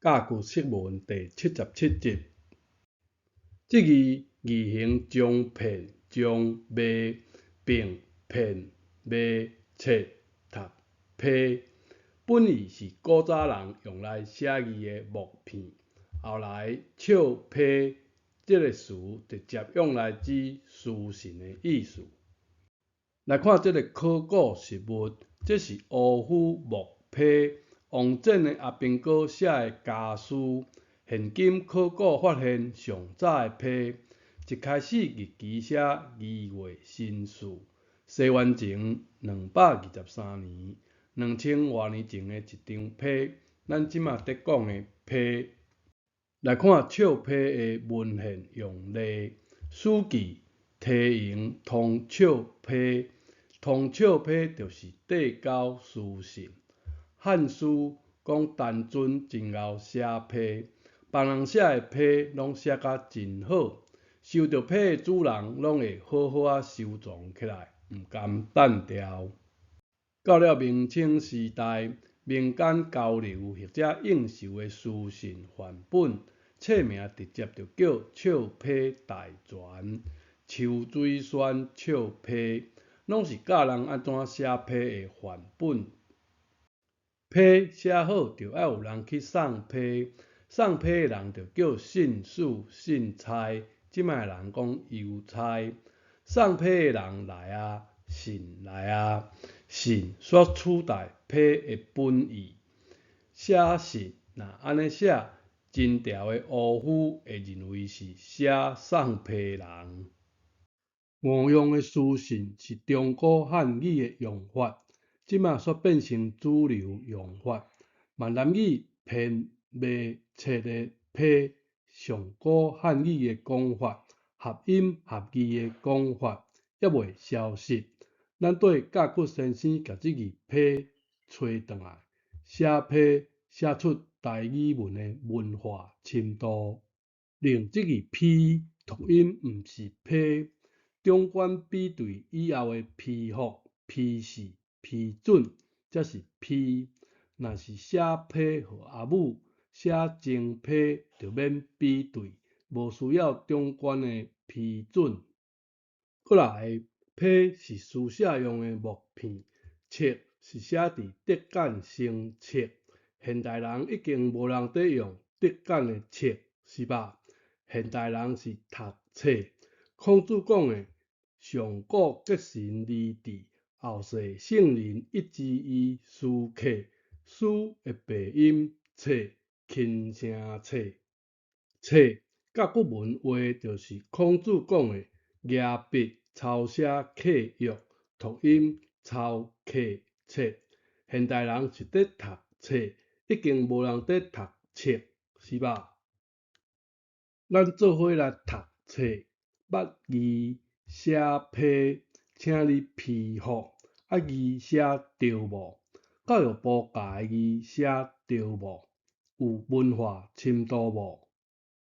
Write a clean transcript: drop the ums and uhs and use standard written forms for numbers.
教具释文第77集。这字字形将片将卖并片卖册读批，本意是古早人用来写字的木片，后来笑批这个词直接用来指书信的意思。来看这个考古实物，这是乌夫木批王翦的阿兵哥写的家书。现今考古发现上早的批，一开始日期写2月辛巳，西元前223年，2000多年前的一张批，咱即马在讲的批。来看笑批的文献用例，史记题型通笑批，通笑批就是递交书信。汉书讲单尊真后写批，别人写的批拢写甲真好，收到批的主人拢会好好啊收藏起来，毋甘单掉。到了明清时代，民间交流或者应酬的书信范本，册名直接就叫笑批大全、秋水轩笑批，拢是教人安怎写批的范本。批写好就要有人去送批，送批的人就叫信使、信差，即卖人讲邮差。送批的人来啊，信来啊，信所取代批的本意。写信若安尼写，真条的乌夫会认为是写送批的人。误用的书信是中古汉语的用法，即马煞变成主流用法。闽南语片卖册的批，上古汉语的讲法，合音合字的讲法，也未消失。咱对教具先生甲这字批找转来，写批写出台语文的文化深度，令这字批读音毋是批。中观比对以后的批复、批示、批准，才是批。若是写批互阿母，写精批就免比对，无需要中观的批准。过来，批是书写用的木片，册是写伫竹简生册。现代人已经无人在用竹简的册，是吧？现代人是读册。孔子讲的上古吉神离地，后世圣人一之一书客，书的鼻音册，轻声册。册甲古文话就是孔子讲的牙笔抄写刻约，读音抄刻册。现代人是在读册，已经无人在读册，是吧？咱做伙来读册，捌字写批，请你批复。字写对无？教育部教的字写对无？有文化深度无？